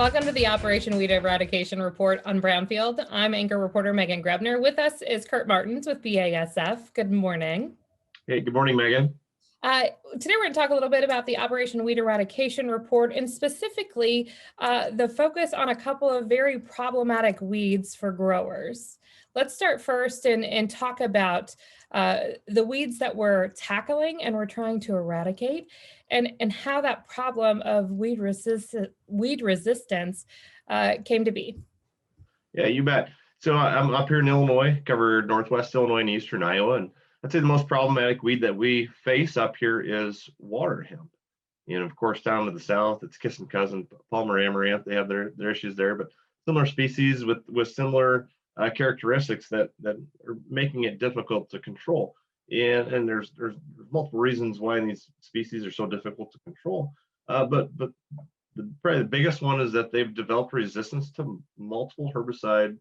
Welcome to the Operation Weed Eradication report on Brownfield. I'm anchor reporter Megan Grebner. With us is Kurt Maertens with BASF. Good morning. Hey, good morning, Megan. Today we're going to talk a little bit about the Operation Weed Eradication report, and specifically the focus on a couple of very problematic weeds for growers. Let's start first and talk about the weeds that we're tackling and we're trying to eradicate, and how that problem of weed resistance came to be. Yeah, you bet. So I'm up here in Illinois, cover Northwest Illinois and Eastern Iowa, and I'd say the most problematic weed that we face up here is water hemp. And of course, down to the south, it's kissing cousin, Palmer amaranth. They have their issues there, but similar species with similar characteristics that are making it difficult to control. And there's multiple reasons why these species are so difficult to control. But probably the biggest one is that they've developed resistance to multiple herbicide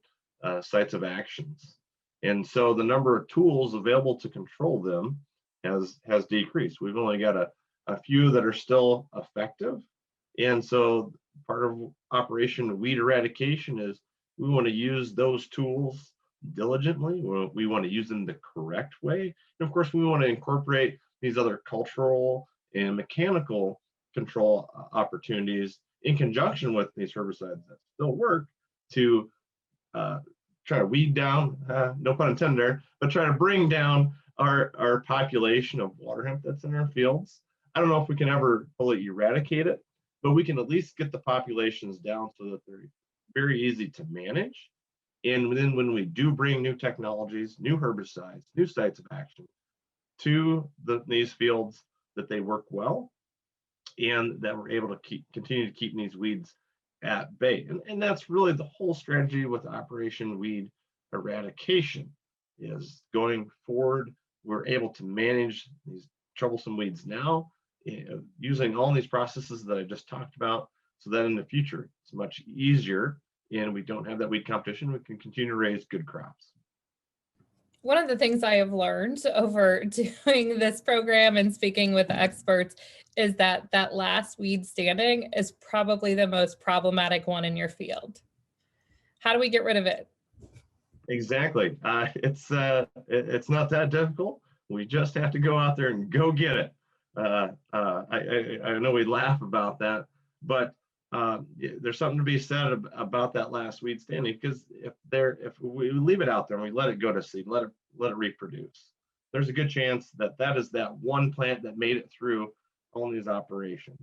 sites of actions. And so the number of tools available to control them has decreased. We've only got a few that are still effective. And so part of Operation Weed Eradication is we want to use those tools diligently. We want to use them the correct way. And of course, we want to incorporate these other cultural and mechanical control opportunities in conjunction with these herbicides that still work to try to weed down, no pun intended there, but try to bring down our population of water hemp that's in our fields. I don't know if we can ever fully eradicate it, but we can at least get the populations down so that they're very easy to manage. And then when we do bring new technologies, new herbicides, new sites of action to these fields, that they work well and that we're able to continue to keep these weeds at bay. And that's really the whole strategy with Operation Weed Eradication. Is going forward, we're able to manage these troublesome weeds now using all these processes that I just talked about, so that in the future it's much easier and we don't have that weed competition. We can continue to raise good crops. One of the things I have learned over doing this program and speaking with experts is that that last weed standing is probably the most problematic one in your field. How do we get rid of it? Exactly. It's not that difficult. We just have to go out there and go get it. I know we laugh about that, but there's something to be said about that last weed standing, because if we leave it out there and we let it go to seed, let it reproduce, there's a good chance that is that one plant that made it through all these operations,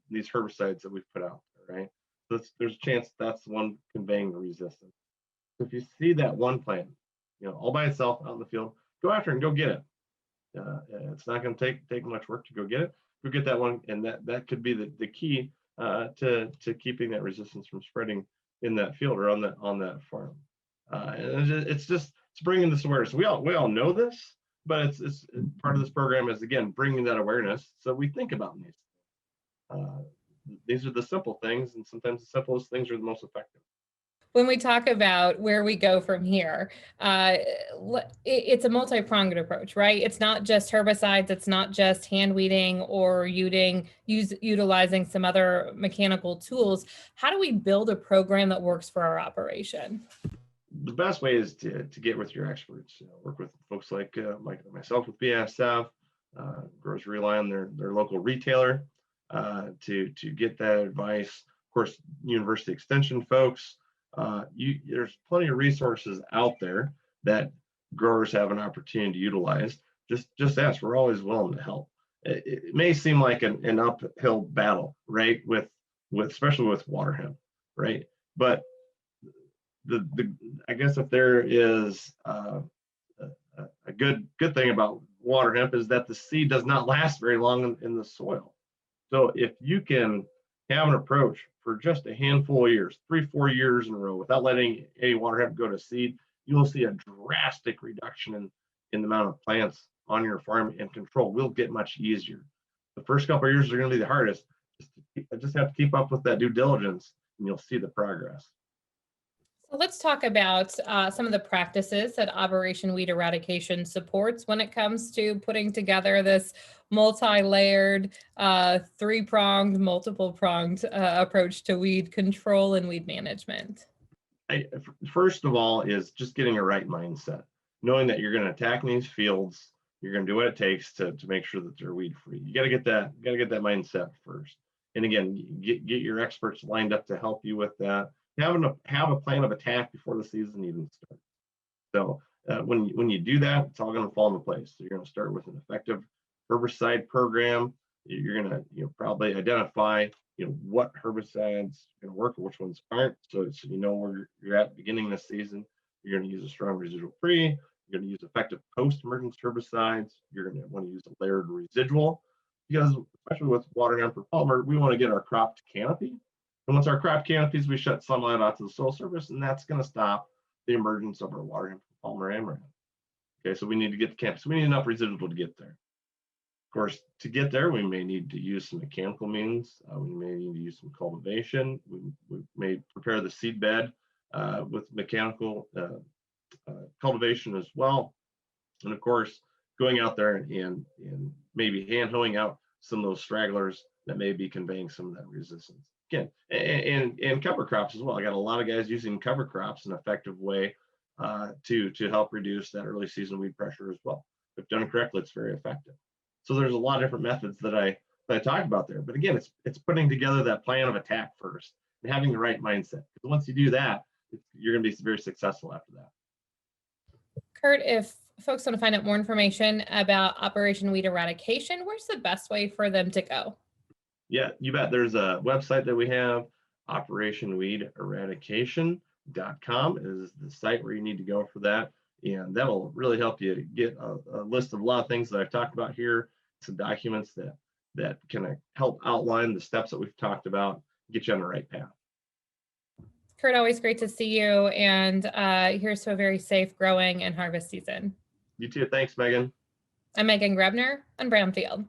these herbicides that we've put out there, right? So there's a chance that's the one conveying the resistance. So if you see that one plant, all by itself out in the field, go after it and go get it. It's not going to take much work to go get it. Go get that one, and that could be the key to keeping that resistance from spreading in that field or on that farm. And it's bringing this awareness. We all know this, but it's part of this program is, again, bringing that awareness so we think about these. These are the simple things, and sometimes the simplest things are the most effective. When we talk about where we go from here, it's a multi-pronged approach, right? It's not just herbicides, it's not just hand weeding or utilizing some other mechanical tools. How do we build a program that works for our operation? The best way is to get with your experts. Work with folks like myself with BASF. Growers rely on their local retailer to get that advice. Of course, university extension folks. There's plenty of resources out there that growers have an opportunity to utilize. Just ask. We're always willing to help. It may seem like an uphill battle, right? With especially with water hemp, right? But I guess if there is a good thing about water hemp is that the seed does not last very long in the soil. So if you can have an approach for just a handful of years, 3-4 years in a row, without letting any water hemp go to seed, you will see a drastic reduction in the amount of plants on your farm, and control will get much easier. The first couple of years are going to be the hardest. Just have to keep up with that due diligence, and you'll see the progress. Let's talk about some of the practices that Operation Weed Eradication supports when it comes to putting together this multi-layered, three-pronged, multiple-pronged approach to weed control and weed management. First of all, is just getting a right mindset, knowing that you're going to attack these fields. You're going to do what it takes to make sure that they're weed free. You got to get that mindset first. And again, get your experts lined up to help you with that. Have a plan of attack before the season even starts. So when you do that, it's all going to fall into place. So you're going to start with an effective herbicide program. You're going to probably identify what herbicides are going to work and which ones aren't. So you know where you're at beginning this season. You're going to use a strong residual free. You're going to use effective post-emergence herbicides. You're going to want to use a layered residual, because especially with water hemp or polymer, we want to get our crop to canopy. And once our crop canopies, we shut sunlight out to the soil surface, and that's going to stop the emergence of our water hemp, polymer, amaranth. Okay, so we need to get the canopy. So we need enough residual to get there. Of course, to get there, we may need to use some mechanical means. We may need to use some cultivation. We may prepare the seed bed with mechanical cultivation as well. And of course, going out there and maybe hand hoeing out some of those stragglers that may be conveying some of that resistance. Again, and cover crops as well. I got a lot of guys using cover crops in an effective way to help reduce that early season weed pressure as well. If done correctly, it's very effective. So there's a lot of different methods that I talked about there. But again, it's putting together that plan of attack first and having the right mindset. Because once you do that, you're going to be very successful after that. Kurt, if folks want to find out more information about Operation Weed Eradication, where's the best way for them to go? Yeah, you bet. There's a website that we have, operationweederadication.com is the site where you need to go for that. And that'll really help you get a list of a lot of things that I've talked about here, some documents that can help outline the steps that we've talked about, get you on the right path. Kurt, always great to see you, and here's to a very safe growing and harvest season. You too. Thanks, Megan. I'm Megan Grebner on Brownfield.